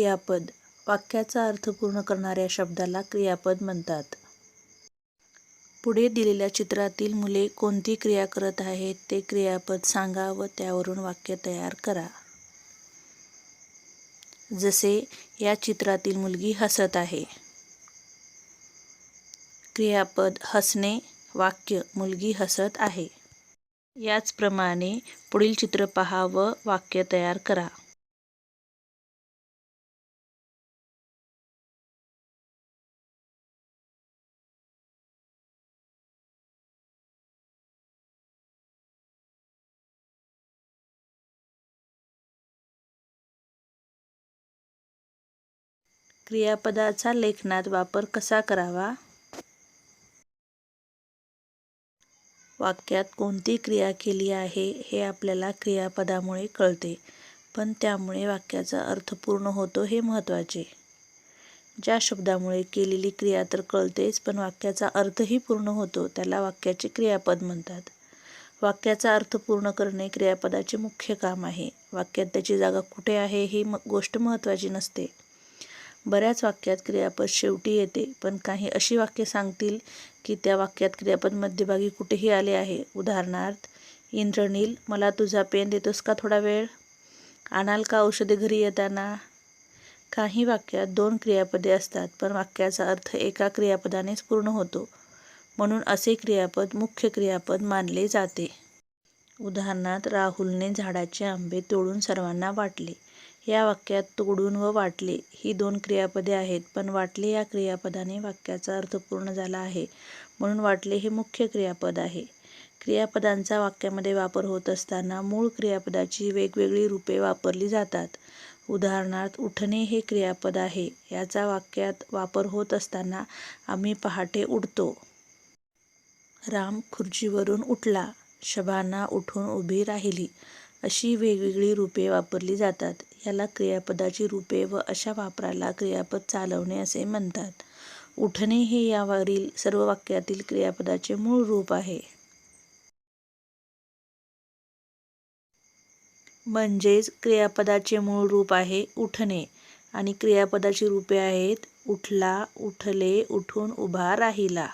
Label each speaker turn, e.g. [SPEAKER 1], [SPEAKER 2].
[SPEAKER 1] क्रियापद. वाक्याचा अर्थ पूर्ण करणाऱ्या शब्दाला क्रियापद म्हणतात. पुढे दिलेल्या चित्रातील मुले कोणती क्रिया करत आहेत ते क्रियापद सांगा व त्यावरून वाक्य तयार करा. जसे या चित्रातील मुलगी हसत आहे. क्रियापद हसणे. वाक्य मुलगी हसत आहे. याचप्रमाणे पुढील चित्र पहा व वाक्य तयार करा. क्रियापदाचा लेखनात वापर कसा करावा? वाक्यात कोणती क्रिया केली आहे हे आपल्याला क्रियापदामुळे कळते, पण त्यामुळे वाक्याचा अर्थ पूर्ण होतो हे महत्त्वाचे. ज्या शब्दामुळे केलेली क्रिया तर कळतेच, पण वाक्याचा अर्थही पूर्ण होतो त्याला वाक्याचे क्रियापद म्हणतात. वाक्याचा अर्थ पूर्ण करणे क्रियापदाचे मुख्य काम आहे. वाक्यात त्याची जागा कुठे आहे ही गोष्ट महत्त्वाची नसते. बऱ्याच वाक्यात क्रियापद शेवटी येते, पण काही अशी वाक्ये सांगतील की त्या वाक्यात क्रियापद मध्यभागी कुठेही आले आहे. उदाहरणार्थ, इंद्रनील, मला तुझा पेन देतोस का थोडा वेळ? आणाल का औषधे घरी येताना? काही वाक्यात 2 क्रियापदे असतात, पण वाक्याचा अर्थ एका क्रियापदानेच पूर्ण होतो. म्हणून असे क्रियापद मुख्य क्रियापद मानले जाते. उदाहरणार्थ, राहुलने झाडाचे आंबे तोडून सर्वांना वाटले. या वाक्यात तोडून व वाटले ही 2 क्रियापदे आहेत, पण वाटले या क्रियापदाने वाक्याचा अर्थ पूर्ण झाला आहे, म्हणून वाटले हे मुख्य क्रियापद आहे. क्रियापदांचा वाक्यामध्ये वापर होत असताना मूळ क्रियापदाची वेगवेगळी रूपे वापरली जातात. उदाहरणार्थ, उठणे हे क्रियापद आहे. याचा वाक्यात वापर होत असताना आम्ही पहाटे उठतो. राम खुर्चीवरून उठला. शबाना उठून उभी राहिली. अशी वेगवेगळी रूपे वापरली जातात. याला क्रियापदाची रूपे व अशा वापराला क्रियापद चालवणे असे म्हणतात. उठणे हे यावरील सर्व वाक्यातील क्रियापदाचे मूळ रूप आहे. म्हणजेच क्रियापदाचे मूळ रूप आहे उठणे आणि क्रियापदाची रूपे आहेत उठला, उठले, उठून उभा राहिला.